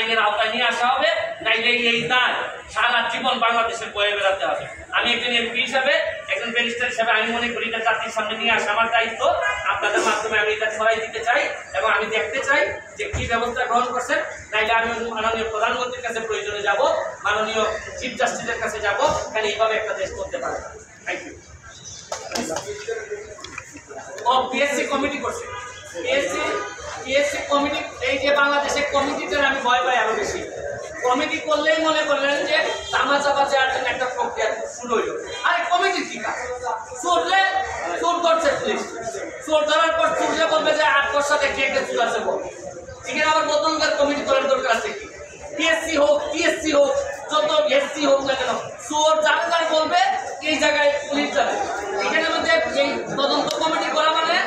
আইনের আওতায় নিয়ে আসা হবে, নাইলে এই দায় সারা জীবন বাংলাদেশের বয়ে বেড়াতে হবে। আমি একজন এমপি হিসাবে, একজন ব্যারিস্টার হিসাবে আমি মনে করি এটা জাতির সামনে নিয়ে আসা আমার দায়িত্ব। আপনাদের মাধ্যমে আমি এটা ছড়াই দিতে চাই এবং আমি দেখতে চাই যে কি ব্যবস্থা গ্রহণ করছেন। নাইলে আমি মাননীয় প্রধানমন্ত্রীর কাছে প্রয়োজনে যাব, মাননীয় চিফ জাস্টিসের কাছে যাব, কারণ এইভাবে একটা দেশ করতে পারে। Thank you. ও পিএসসি কমিটি করছে, পিএসসি কমিটি, এই যে বাংলাদেশে কমিটিটার আমি ভয় পাই আরো বেশি। কমিটি করলেই মনে করলেন যে তামাচাপা চাওয়ার জন্য একটা প্রক্রিয়া শুরু হইল। আরে কমিটি কি কাজ? চোরলে চোর ধরছে পুলিশ, চোর ধরার পর চোরলে বলবে যে 8 বছর কে কে চোর আছে বল, এখানে আবার নতুন করে কমিটি করার দরকার আছে কি? পিএসসি হোক, টিএসসি হোক, যত এসসি হোক না কেন, চোর যার বলবে এই জায়গায় পুলিশ যাবে। এখানে মধ্যে এই তদন্ত কমিটি করা মানে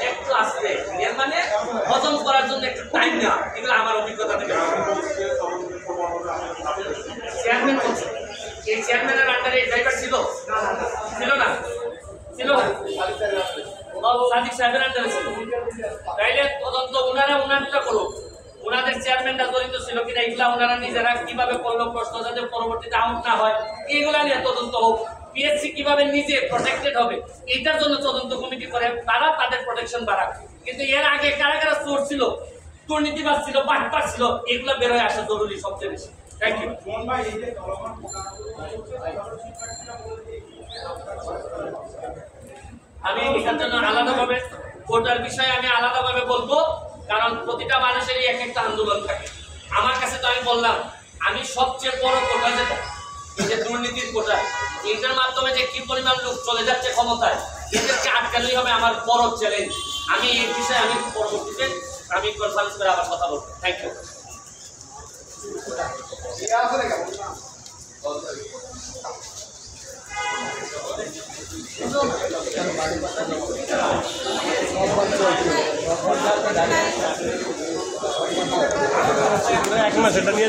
একটু আসবে, এর মানে হজম করার জন্য একটু টাইম না। এগুলো আমার অভিজ্ঞতা থেকে। চেয়ারম্যান বলছে, এই চেয়ারম্যানের আন্ডারে ড্রাইভার ছিল ছিল না? ছিল না, সাদিক সাহেবের আন্ডারে ছিল। তাইলে তদন্ত ওনারটা করুক, ওনাদের চেয়ারম্যানরা জড়িত ছিল কিনা এগুলা ওনারা নিজেরা কিভাবে করলো, প্রশ্ন যাতে পরবর্তীতে আউট না হয় এইগুলা নিয়ে তদন্ত হোক। পিএসসি কিভাবে নিজে প্রোটেক্টেড হবে এইটার জন্য তদন্ত কমিটি করে, তারা তাদের প্রোটেকশন বাড়াক। কিন্তু এর আগে কারা কারা চোর ছিল, দুর্নীতিবাজ ছিল, বাটপার ছিল, এগুলো বেরোয় আসা জরুরি সবচেয়ে বেশি। Thank you. আমি এটার জন্য আলাদাভাবে কোটার বিষয়ে আমি আলাদাভাবে বলবো, কারণ প্রতিটা মানুষেরই এক একটা আন্দোলন থাকে। আমার কাছে তো আমি বললাম আমি সবচেয়ে বড় কোটা যেটা এই যে দুর্নীতির কোটা, এটার মাধ্যমে যে কি পরিমাণ লোক চলে যাচ্ছে ক্ষমতায়, এদেরকে আটকালেই হবে আমার বড় চ্যালেঞ্জ। আমি এই বিষয়ে আমি পরবর্তীতে আমি কনফারেন্স করে আবার কথা বলবো। Thank you. এক মাস এটা নিয়ে